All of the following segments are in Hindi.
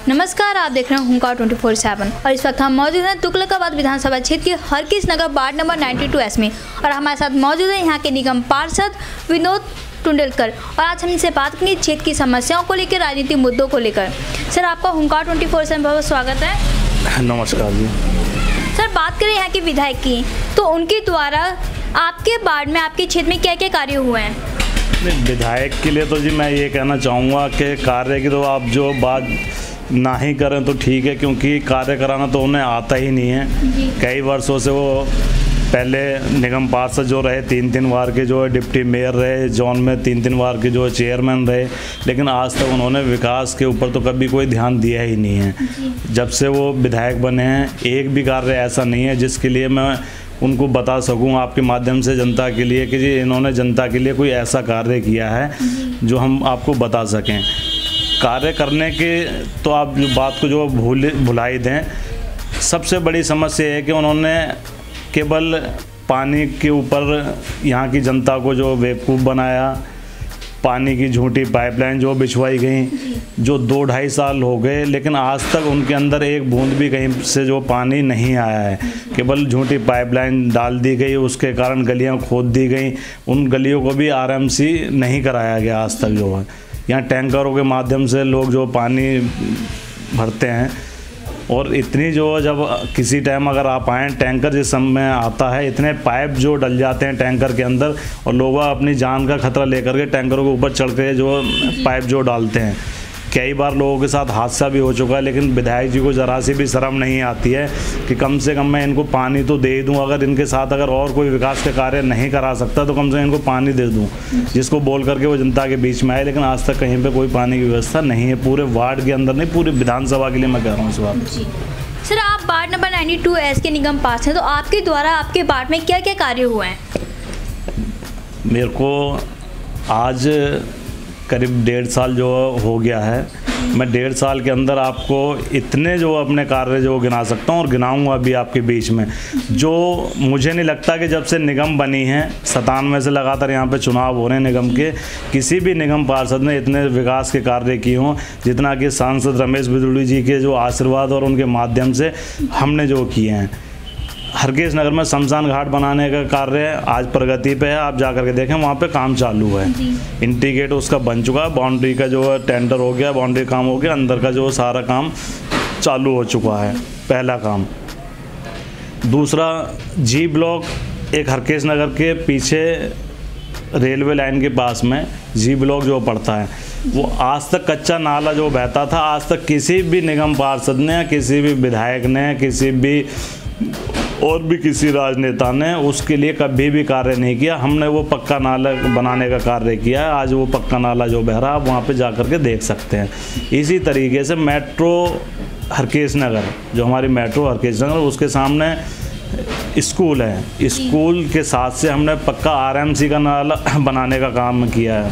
नमस्कार, आप देख रहे हैं हुंकार 24/7 और इस वक्त हम मौजूद हैं तुगलकाबाद विधानसभा क्षेत्र के हरकिस नगर वार्ड नंबर 92S में और हमारे साथ मौजूद है यहाँ के निगम पार्षद विनोद टुंडलकर और आज हम इनसे बात करेंगे क्षेत्र की समस्याओं को लेकर, राजनीतिक मुद्दों को लेकर। सर, आपका हुंकार 24/7 बहुत स्वागत है। नमस्कार जी। सर, बात करें यहाँ के विधायक की, तो उनके द्वारा आपके वार्ड में, आपके क्षेत्र में क्या क्या कार्य हुए हैं? विधायक के लिए तो जी मैं ये कहना चाहूँगा कि कार्य की तो आप जो बात ना ही करें तो ठीक है, क्योंकि कार्य कराना तो उन्हें आता ही नहीं है। कई वर्षों से वो पहले निगम पार्षद जो रहे, 3 बार के जो है डिप्टी मेयर रहे, जोन में 3 बार के जो है चेयरमैन रहे, लेकिन आज तक उन्होंने विकास के ऊपर तो कभी कोई ध्यान दिया ही नहीं है। जब से वो विधायक बने हैं एक भी कार्य ऐसा नहीं है जिसके लिए मैं उनको बता सकूं आपके माध्यम से जनता के लिए कि जी इन्होंने जनता के लिए कोई ऐसा कार्य किया है जो हम आपको बता सकें। कार्य करने के तो आप जो बात को जो भुलाई दें। सबसे बड़ी समस्या है कि उन्होंने केवल पानी के ऊपर यहाँ की जनता को जो बेवकूफ़ बनाया, पानी की झूठी पाइपलाइन जो बिछवाई गई, जो 2-2.5 साल हो गए, लेकिन आज तक उनके अंदर एक बूंद भी कहीं से जो पानी नहीं आया है। केवल झूठी पाइपलाइन डाल दी गई, उसके कारण गलियां खोद दी गई, उन गलियों को भी RMC नहीं कराया गया आज तक। जो है यहाँ टैंकरों के माध्यम से लोग जो पानी भरते हैं और इतनी जो जब किसी टाइम अगर आप आएँ, टैंकर जिस समय आता है इतने पाइप जो डल जाते हैं टैंकर के अंदर और लोग अपनी जान का खतरा लेकर के टैंकरों के ऊपर चढ़ के जो पाइप जो डालते हैं। कई बार लोगों के साथ हादसा भी हो चुका है, लेकिन विधायक जी को ज़रा सी भी शर्म नहीं आती है कि कम से कम मैं इनको पानी तो दे दूं। अगर इनके साथ अगर और कोई विकास के कार्य नहीं करा सकता तो कम से कम इनको पानी दे दूं, जिसको बोल करके वो जनता के बीच में आए। लेकिन आज तक कहीं पे कोई पानी की व्यवस्था नहीं है, पूरे वार्ड के अंदर नहीं, पूरी विधानसभा के लिए मैं कह रहा हूँ इस बात। सर, आप वार्ड नंबर 92S के निगम पार्षद हैं, तो आपके द्वारा आपके वार्ड में क्या क्या कार्य हुए हैं? मेरे को आज करीब 1.5 साल जो हो गया है। मैं 1.5 साल के अंदर आपको इतने जो अपने कार्य जो गिना सकता हूँ और गिनाऊंगा भी आपके बीच में, जो मुझे नहीं लगता कि जब से निगम बनी है 97 से लगातार यहाँ पे चुनाव हो रहे हैं निगम के, किसी भी निगम पार्षद ने इतने विकास के कार्य किए हों जितना कि सांसद रमेश बिदुड़ी जी के जो आशीर्वाद और उनके माध्यम से हमने जो किए हैं। हरकिस नगर में शमशान घाट बनाने का कार्य आज प्रगति पे है, आप जा कर के देखें, वहाँ पे काम चालू है। इंटीग्रेट उसका बन चुका है, बाउंड्री का जो है टेंडर हो गया, बाउंड्री काम हो गया, अंदर का जो सारा काम चालू हो चुका है, पहला काम। दूसरा, G ब्लॉक एक हरकिस नगर के पीछे रेलवे लाइन के पास में G ब्लॉक जो पड़ता है, वो आज तक कच्चा नाला जो बहता था, आज तक किसी भी निगम पार्षद ने, किसी भी विधायक ने, किसी भी और भी किसी राजनेता ने उसके लिए कभी भी कार्य नहीं किया। हमने वो पक्का नाला बनाने का कार्य किया है। आज वो पक्का नाला जो बह रहा है आप वहाँ पे जा कर के देख सकते हैं। इसी तरीके से मेट्रो हरकिस नगर, जो हमारी मेट्रो हरकिस नगर, उसके सामने स्कूल है, स्कूल के साथ से हमने पक्का RMC का नाला बनाने का काम किया है,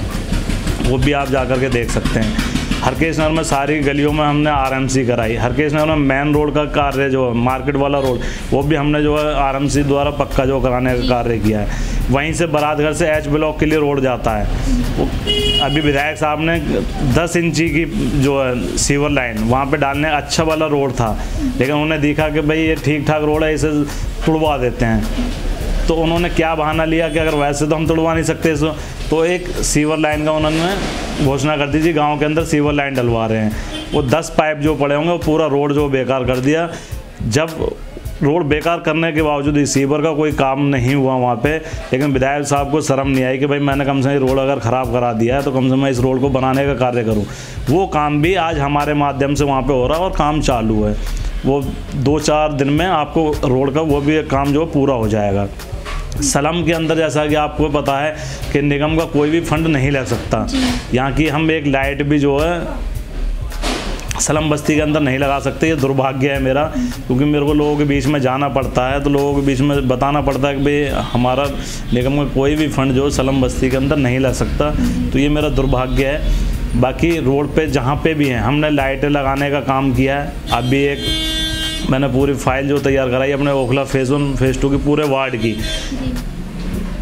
वो भी आप जा कर के देख सकते हैं। हरकिस नगर में सारी गलियों में हमने RMC कराई। हरकिस नगर में मेन रोड का कार्य जो मार्केट वाला रोड, वो भी हमने जो है RMC द्वारा पक्का जो कराने का कार्य किया है। वहीं से बारातघर से H ब्लॉक के लिए रोड जाता है, वो अभी विधायक साहब ने 10 इंची की जो है सीवर लाइन वहाँ पे डालने, अच्छा वाला रोड था, लेकिन उन्होंने देखा कि भाई ये ठीक ठाक रोड है, इसे तुड़वा देते हैं। तो उन्होंने क्या बहाना लिया कि अगर वैसे तो हम तुड़वा नहीं सकते इसको, तो एक सीवर लाइन का उन्होंने घोषणा कर दी थी, गांव के अंदर सीवर लाइन डलवा रहे हैं। वो 10 पाइप जो पड़े होंगे वो पूरा रोड जो बेकार कर दिया। जब रोड बेकार करने के बावजूद इस सीवर का कोई काम नहीं हुआ वहाँ पे, लेकिन विधायक साहब को शर्म नहीं आई कि भाई मैंने कम से कम रोड अगर ख़राब करा दिया है तो कम से कम मैं इस रोड को बनाने का कार्य करूँ। वो काम भी आज हमारे माध्यम से वहाँ पे हो रहा है और काम चालू है। वो 2-4 दिन में आपको रोड का वो भी काम जो पूरा हो जाएगा। सलम के अंदर जैसा कि आपको पता है कि निगम का कोई भी फंड नहीं ले सकता। यहाँ की हम एक लाइट भी जो है सलम बस्ती के अंदर नहीं लगा सकते। ये दुर्भाग्य है मेरा, क्योंकि मेरे को लोगों के बीच में जाना पड़ता है, तो लोगों के बीच में बताना पड़ता है कि भाई हमारा निगम का कोई भी फंड जो सलम बस्ती के अंदर नहीं ला सकता। तो ये मेरा दुर्भाग्य है। बाकी रोड पे जहाँ पे भी हैं हमने लाइटें लगाने का काम किया है। अभी एक मैंने पूरी फाइल जो तैयार कराई अपने ओखला फेज़ 1 फेज़ 2 की पूरे वार्ड की,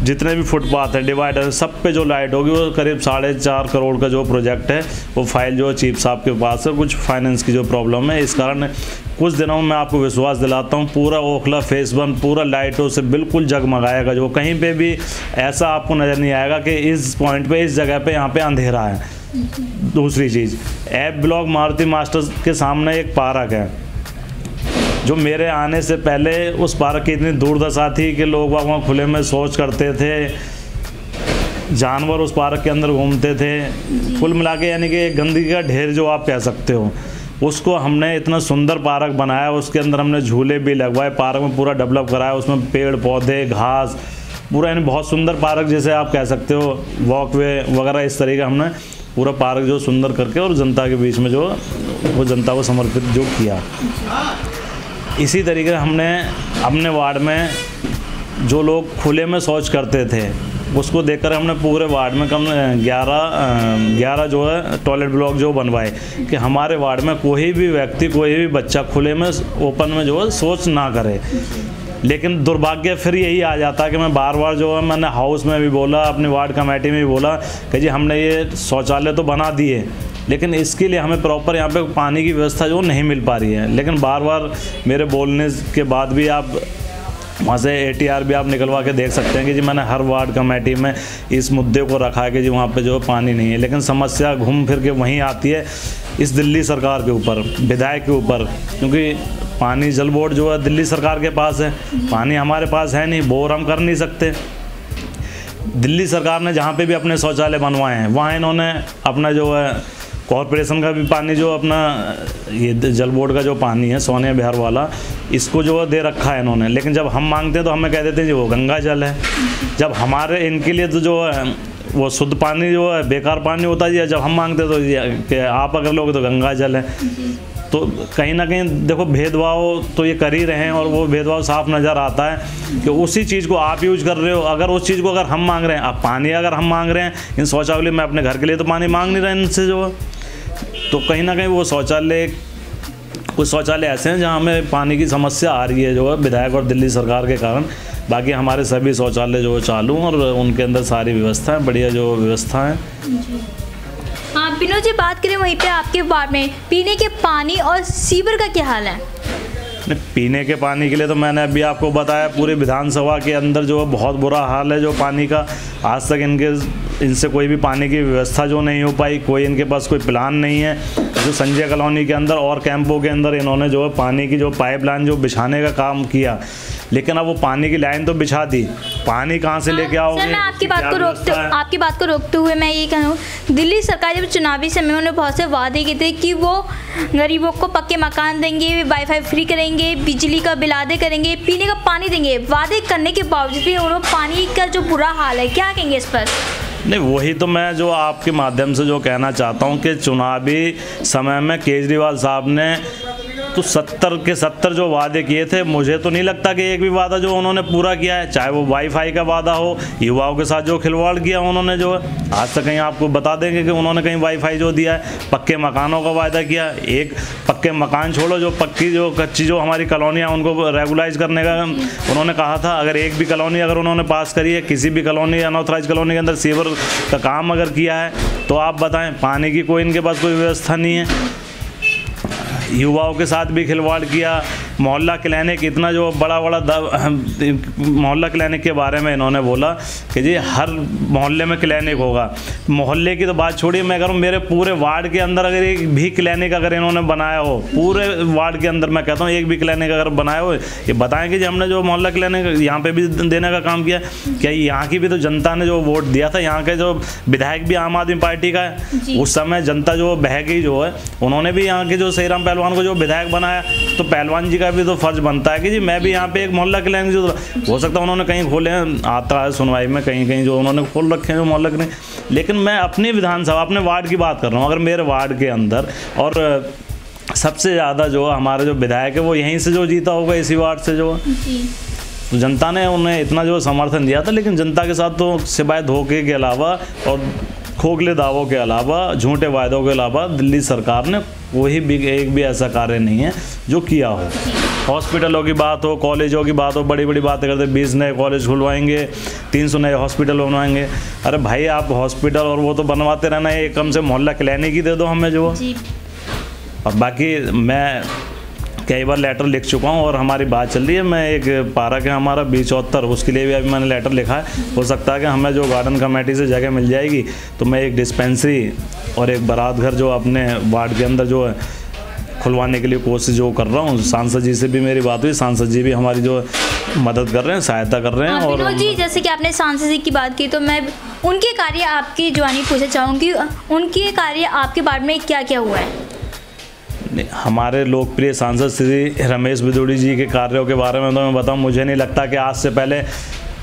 जितने भी फुटपाथ है, डिवाइडर, सब पे जो लाइट होगी वो करीब 4.5 करोड़ का जो प्रोजेक्ट है वो फाइल जो चीफ साहब के पास है। कुछ फाइनेंस की जो प्रॉब्लम है, इस कारण कुछ दिनों में मैं आपको विश्वास दिलाता हूँ पूरा ओखला फेस 1 पूरा लाइटों से बिल्कुल जगमगाएगा। जो कहीं पे भी ऐसा आपको नज़र नहीं आएगा कि इस पॉइंट पे, इस जगह पे यहाँ पे अंधेरा है। दूसरी चीज़, एफ ब्लॉक मारुति मास्टर्स के सामने एक पार्क है, जो मेरे आने से पहले उस पार्क की इतनी दुर्दशा थी कि लोग वहाँ खुले में शौच करते थे, जानवर उस पार्क के अंदर घूमते थे, कुल मिला के यानी कि गंदगी का ढेर जो आप कह सकते हो। उसको हमने इतना सुंदर पार्क बनाया, उसके अंदर हमने झूले भी लगवाए, पार्क में पूरा डेवलप कराया, उसमें पेड़ पौधे घास पूरा यानी बहुत सुंदर पार्क जैसे आप कह सकते हो, वॉकवे वगैरह इस तरीके हमने पूरा पार्क जो सुंदर करके और जनता के बीच में जो वो जनता को समर्पित जो किया। इसी तरीके हमने अपने वार्ड में जो लोग खुले में शौच करते थे उसको देखकर हमने पूरे वार्ड में कम 11 जो है टॉयलेट ब्लॉक जो बनवाए कि हमारे वार्ड में कोई भी व्यक्ति, कोई भी बच्चा खुले में ओपन में जो है शौच ना करे। लेकिन दुर्भाग्य फिर यही आ जाता है कि मैं बार बार जो है मैंने हाउस में भी बोला, अपनी वार्ड कमेटी में भी बोला कि जी हमने ये शौचालय तो बना दिए, लेकिन इसके लिए हमें प्रॉपर यहाँ पे पानी की व्यवस्था जो नहीं मिल पा रही है। लेकिन बार बार मेरे बोलने के बाद भी आप वहाँ से ATR भी आप निकलवा के देख सकते हैं कि जी मैंने हर वार्ड कमेटी में इस मुद्दे को रखा है कि जी वहाँ पे जो पानी नहीं है। लेकिन समस्या घूम फिर के वहीं आती है इस दिल्ली सरकार के ऊपर, विधायक के ऊपर, क्योंकि पानी जल बोर्ड जो है दिल्ली सरकार के पास है, पानी हमारे पास है नहीं, बोर हम कर नहीं सकते। दिल्ली सरकार ने जहाँ पे भी अपने शौचालय बनवाए हैं वहाँ इन्होंने अपना जो है कॉरपोरेशन का भी पानी जो अपना ये जल बोर्ड का जो पानी है सोनिया बिहार वाला, इसको जो दे रखा है इन्होंने। लेकिन जब हम मांगते हैं तो हमें कह देते हैं जी वो गंगा जल है। जब हमारे इनके लिए तो जो है वो शुद्ध पानी जो है बेकार पानी होता है, जब हम मांगते तो कि आप अगर लोगे तो गंगा जल है। तो कहीं ना कहीं देखो भेदभाव तो ये कर ही रहे हैं और वो भेदभाव साफ नज़र आता है कि उसी चीज़ को आप यूज कर रहे हो। अगर उस चीज़ को अगर हम मांग रहे हैं, अब पानी अगर हम मांग रहे हैं इन शौचालय में, अपने घर के लिए तो पानी मांग नहीं रहे इनसे जो है, तो कहीं ना कहीं वो शौचालय, कुछ शौचालय ऐसे हैं जहाँ हमें पानी की समस्या आ रही है जो है विधायक और दिल्ली सरकार के कारण। बाकी हमारे सभी शौचालय जो चालू और उनके अंदर सारी व्यवस्थाएं बढ़िया जो व्यवस्था है। हाँ विनोद जी, बात करें वहीं पे आपके वार्ड में पीने के पानी और सीवर का क्या हाल है? पीने के पानी के लिए तो मैंने अभी आपको बताया पूरे विधानसभा के अंदर जो है बहुत बुरा हाल है जो पानी का। आज तक इनसे कोई भी पानी की व्यवस्था जो नहीं हो पाई, कोई इनके पास कोई प्लान नहीं है। जो संजय कॉलोनी के अंदर और कैंपों के अंदर इन्होंने जो है पानी की जो पाइपलाइन जो बिछाने का काम किया, लेकिन अब वो पानी की लाइन तो बिछा दी, पानी कहाँ से लेके आओगे? मैं आपकी बात को रोकते हुए मैं ये कहूँ, दिल्ली सरकार जब चुनावी समय उन्होंने बहुत से वादे किए थे कि वो गरीबों को पक्के मकान देंगे, वाईफाई फ्री करेंगे, बिजली का बिल आधे करेंगे, पीने का पानी देंगे। वादे करने के बावजूद भी उन्होंने पानी का जो बुरा हाल है, क्या कहेंगे इस पर? नहीं, वही तो मैं जो आपके माध्यम से जो कहना चाहता हूँ कि चुनावी समय में केजरीवाल साहब ने तो 70 के 70 जो वादे किए थे, मुझे तो नहीं लगता कि एक भी वादा जो उन्होंने पूरा किया है। चाहे वो वाईफाई का वादा हो, युवाओं के साथ जो खिलवाड़ किया उन्होंने जो है, आज तक कहीं आपको बता देंगे कि उन्होंने कहीं वाईफाई जो दिया है। पक्के मकानों का वादा किया, एक पक्के मकान छोड़ो, जो पक्की जो कच्ची जो हमारी कॉलोनियाँ उनको रेगुलाइज करने का उन्होंने कहा था। अगर एक भी कॉलोनी अगर उन्होंने पास करी है, किसी भी कॉलोनी अनऑथराइज कॉलोनी के अंदर सीवर का काम अगर किया है, तो आप बताएं। पानी की कोई इनके पास कोई व्यवस्था नहीं है। युवाओं के साथ भी खिलवाड़ किया। मोहल्ला क्लिनिक, इतना जो बड़ा मोहल्ला क्लिनिक के बारे में इन्होंने बोला कि जी हर मोहल्ले में क्लिनिक होगा। मोहल्ले की तो बात छोड़िए, मैं करूँ मेरे पूरे वार्ड के अंदर अगर एक भी क्लिनिक अगर इन्होंने बनाया हो, पूरे वार्ड के अंदर मैं कहता हूँ एक भी क्लिनिक अगर बनाया हो, ये बताएं कि जी हमने जो मोहल्ला क्लिनिक यहाँ पे भी देने का काम किया। क्या यहाँ की भी तो जनता ने जो वोट दिया था, यहाँ के जो विधायक भी आम आदमी पार्टी का है, उस समय जनता जो बह गई जो है, उन्होंने भी यहाँ के जो सहीराम पहलवान को जो विधायक बनाया, तो पहलवान जी का भी तो फर्ज बनता है कि जी मैं भी यहाँ पे एक मोहल्ला क्लिनिक जो हो सकता है उन्होंने कहीं खोले हैं, आता है सुनवाई में कहीं कहीं जो उन्होंने खोल रखे हैं जो मोहल्ला क्लिनिक। लेकिन मैं अपनी विधानसभा अपने वार्ड की बात कर रहा हूँ। अगर मेरे वार्ड के अंदर और सबसे ज़्यादा जो हमारा जो विधायक है वो यहीं से जो जीता होगा, इसी वार्ड से जो तो जनता ने उन्हें इतना जो समर्थन दिया था। लेकिन जनता के साथ तो सिवाय धोखे के अलावा और खोखले दावों के अलावा, झूठे वायदों के अलावा दिल्ली सरकार ने कोई भी एक भी ऐसा कार्य नहीं है जो किया हो। हॉस्पिटलों की बात हो, कॉलेजों की बात हो, बड़ी बड़ी बातें करते, 20 नए कॉलेज खुलवाएंगे, 300 नए हॉस्पिटल बनवाएंगे। अरे भाई आप हॉस्पिटल और वो तो बनवाते रहना है, कम से मोहल्ला क्लिनिक ही दे दो हमें जो। और बाकी मैं कई बार लेटर लिख चुका हूँ और हमारी बात चल रही है। मैं एक पार्क है हमारा B74, उसके लिए भी अभी मैंने लेटर लिखा है। हो सकता है कि हमें जो गार्डन कमेटी से जगह मिल जाएगी तो मैं एक डिस्पेंसरी और एक बारात घर जो अपने वार्ड के अंदर जो है खुलवाने के लिए कोशिश जो कर रहा हूँ। सांसद जी से भी मेरी बात हुई, सांसद जी भी हमारी जो मदद कर रहे हैं, सहायता कर रहे हैं। और विनोद जी, जैसे कि आपने सांसद जी की बात की तो मैं उनके कार्य आपकी जुबानी पूछना चाहूँगी, उनके कार्य आपके वार्ड में क्या क्या हुआ है? हमारे लोकप्रिय सांसद श्री रमेश बिधूड़ी जी के कार्यों के बारे में तो मैं बताऊं, मुझे नहीं लगता कि आज से पहले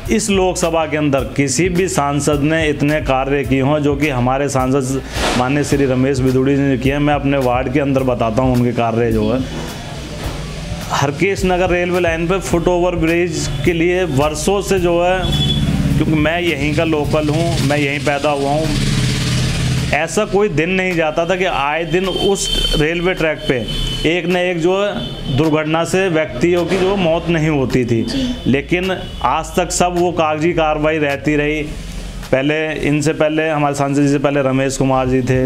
इस लोकसभा के अंदर किसी भी सांसद ने इतने कार्य किए हों जो कि हमारे सांसद माननीय श्री रमेश बिधूड़ी जी ने किए। मैं अपने वार्ड के अंदर बताता हूं उनके कार्य जो है। हरकेश नगर रेलवे लाइन पर फुट ओवर ब्रिज के लिए वर्षों से जो है, क्योंकि मैं यहीं का लोकल हूँ, मैं यहीं पैदा हुआ हूँ, ऐसा कोई दिन नहीं जाता था कि आए दिन उस रेलवे ट्रैक पे एक न एक जो दुर्घटना से व्यक्तियों की जो मौत नहीं होती थी। लेकिन आज तक सब वो कागजी कार्रवाई रहती रही। पहले इनसे पहले हमारे सांसद जी से पहले रमेश कुमार जी थे,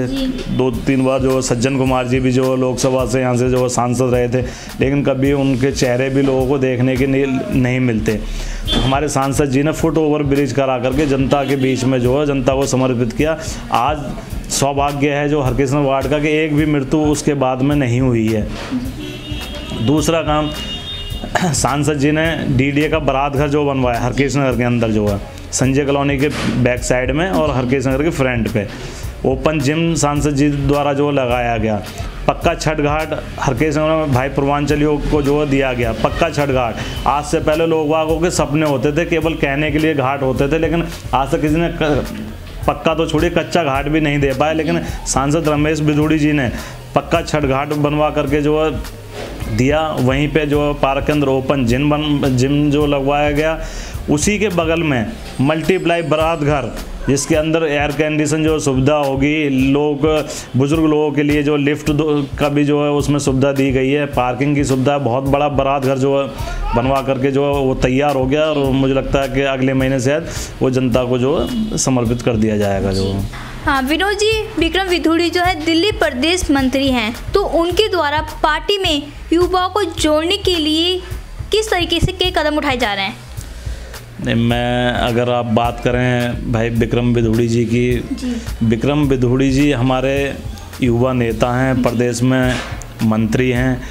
2-3 बार जो सज्जन कुमार जी भी जो लोकसभा से यहाँ से जो सांसद रहे थे, लेकिन कभी उनके चेहरे भी लोगों को देखने के नहीं मिलते। तो हमारे सांसद जी ने फुट ओवर ब्रिज करा करके जनता के बीच में जो है जनता को समर्पित किया। आज सौभाग्य है जो हरकेश नगर वार्ड का कि एक भी मृत्यु उसके बाद में नहीं हुई है। दूसरा काम, सांसद जी ने DDA का बारात घर जो बनवाया हरकेश नगर के अंदर जो है, संजय कॉलोनी के बैक साइड में और हरकेश नगर के फ्रंट पे ओपन जिम सांसद जी द्वारा जो लगाया गया। पक्का छठ घाट हरकेश नगर में भाई पूर्वांचलियों को जो दिया गया, पक्का छठ घाट। आज से पहले लोग वागों के सपने होते थे, केवल कहने के लिए घाट होते थे, लेकिन आज तक किसी ने पक्का तो छोड़िए कच्चा घाट भी नहीं दे पाए। लेकिन सांसद रमेश बिधूड़ी जी ने पक्का छठ घाट बनवा करके जो दिया। वहीं पे जो पार्क के अंदर ओपन जिम जो लगवाया गया। उसी के बगल में मल्टीप्लाई बारात घर, जिसके अंदर एयर कंडीशन जो सुविधा होगी, लोग बुजुर्ग लोगों के लिए जो लिफ्ट का भी जो है उसमें सुविधा दी गई है, पार्किंग की सुविधा। बहुत बड़ा बारात घर जो है बनवा करके जो है वो तैयार हो गया और मुझे लगता है कि अगले महीने शायद वो जनता को जो समर्पित कर दिया जाएगा जो। हाँ विनोद जी, विक्रम बिधूड़ी जो है दिल्ली प्रदेश मंत्री हैं, तो उनके द्वारा पार्टी में युवाओं को जोड़ने के लिए किस तरीके से के कदम उठाए जा रहे हैं? मैं अगर आप बात करें भाई विक्रम बिधूड़ी जी की, विक्रम बिधूड़ी जी हमारे युवा नेता हैं, प्रदेश में मंत्री हैं,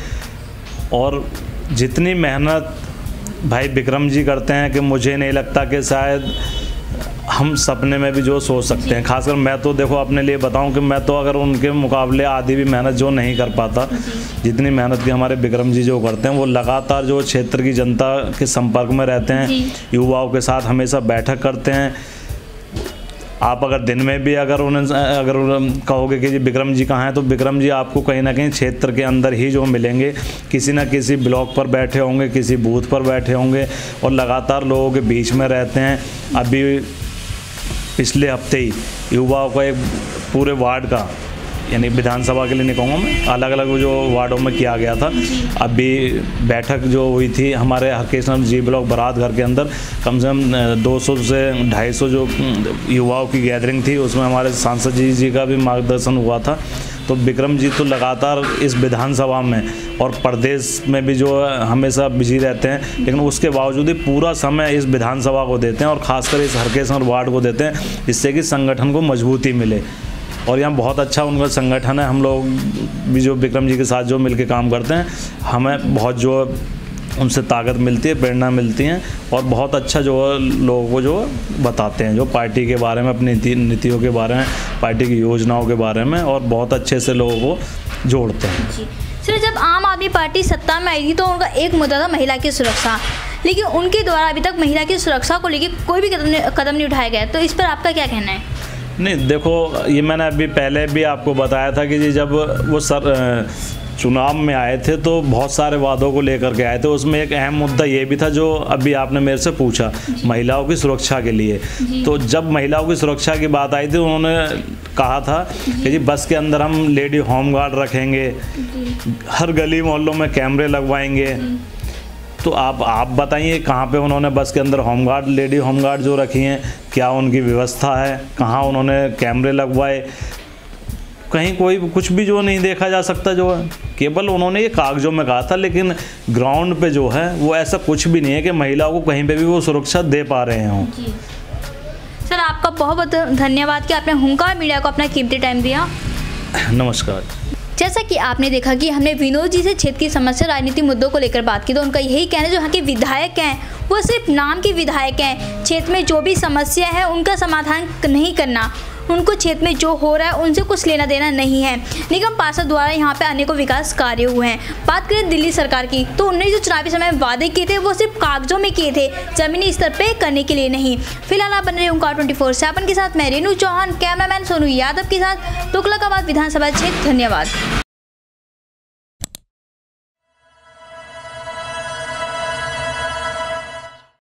और जितनी मेहनत भाई विक्रम जी करते हैं कि मुझे नहीं लगता कि शायद हम सपने में भी जो सोच सकते हैं। खासकर मैं तो देखो अपने लिए बताऊं कि मैं तो अगर उनके मुकाबले आधी भी मेहनत जो नहीं कर पाता, जितनी मेहनत की हमारे विक्रम जी जो करते हैं, वो लगातार जो क्षेत्र की जनता के संपर्क में रहते हैं, युवाओं के साथ हमेशा बैठक करते हैं। आप अगर दिन में भी अगर कहोगे कि जी विक्रम जी कहाँ हैं, तो विक्रम जी आपको कहीं ना कहीं क्षेत्र के अंदर ही जो मिलेंगे, किसी न किसी ब्लॉक पर बैठे होंगे, किसी बूथ पर बैठे होंगे और लगातार लोगों के बीच में रहते हैं। अभी पिछले हफ्ते ही युवाओं का एक पूरे वार्ड का, यानी विधानसभा के लिए नहीं कहूँगा मैं, अलग अलग जो वार्डों में किया गया था। अभी बैठक जो हुई थी हमारे हरकेश नगर जी ब्लॉक बारात घर के अंदर, कम से कम 200 से 250 जो युवाओं की गैदरिंग थी, उसमें हमारे सांसद जी का भी मार्गदर्शन हुआ था। तो विक्रम जी तो लगातार इस विधानसभा में और प्रदेश में भी जो है हमेशा बिजी रहते हैं, लेकिन उसके बावजूद ही पूरा समय इस विधानसभा को देते हैं और ख़ासकर इस हरकेश नगर वार्ड को देते हैं, जिससे कि संगठन को मजबूती मिले। और यहाँ बहुत अच्छा उनका संगठन है। हम लोग भी जो विक्रम जी के साथ जो मिलके काम करते हैं, हमें बहुत जो उनसे ताकत मिलती है, प्रेरणा मिलती हैं और बहुत अच्छा जो है लोगों को जो बताते हैं, जो पार्टी के बारे में, अपनी नीतियों के बारे में, पार्टी की योजनाओं के बारे में, और बहुत अच्छे से लोगों को जोड़ते हैं। सर, जब आम आदमी पार्टी सत्ता में आई थी तो उनका एक मुद्दा था महिला की सुरक्षा, लेकिन उनके द्वारा अभी तक महिला की सुरक्षा को लेकर कोई भी कदम नहीं उठाया गया, तो इस पर आपका क्या कहना है? नहीं देखो, ये मैंने अभी पहले भी आपको बताया था कि जी जब वो चुनाव में आए थे तो बहुत सारे वादों को लेकर के आए थे। उसमें एक अहम मुद्दा ये भी था जो अभी आपने मेरे से पूछा, महिलाओं की सुरक्षा के लिए। तो जब महिलाओं की सुरक्षा की बात आई थी, उन्होंने कहा था कि जी बस के अंदर हम लेडी होम गार्ड रखेंगे, हर गली मोहल्लों में कैमरे लगवाएंगे। तो आप बताइए कहाँ पे उन्होंने बस के अंदर home guard, lady home guard जो रखी हैं, क्या उनकी व्यवस्था है, कहाँ उन्होंने कैमरे लगवाए? कहीं कोई कुछ भी जो नहीं देखा जा सकता जो है, केवल उन्होंने ये कागजों में कहा था, लेकिन ग्राउंड पे जो है वो ऐसा कुछ भी नहीं है कि महिलाओं को कहीं पे भी वो सुरक्षा दे पा रहे हों। सर आपका बहुत बहुत धन्यवाद कि आपने हुंकार मीडिया को अपना कीमती टाइम दिया। नमस्कार। जैसा कि आपने देखा कि हमने विनोद जी से क्षेत्र की समस्या, राजनीतिक मुद्दों को लेकर बात की, तो उनका यही कहना है जो यहाँ के विधायक हैं वो सिर्फ नाम के विधायक हैं। क्षेत्र में जो भी समस्या है उनका समाधान नहीं करना, उनको क्षेत्र में जो हो रहा है उनसे कुछ लेना देना नहीं है। निगम पार्षद द्वारा यहाँ पे अनेकों विकास कार्य हुए हैं। बात करें दिल्ली सरकार की, तो उन्होंने जो चुनावी समय में वादे किए थे वो सिर्फ कागजों में किए थे, जमीनी स्तर पे करने के लिए नहीं। फिलहाल आप बन रहे ओंकार 24/7 के साथ मैं रेनू चौहान, कैमरामैन सोनू यादव के साथ तुगलकाबाद विधानसभा क्षेत्र। धन्यवाद।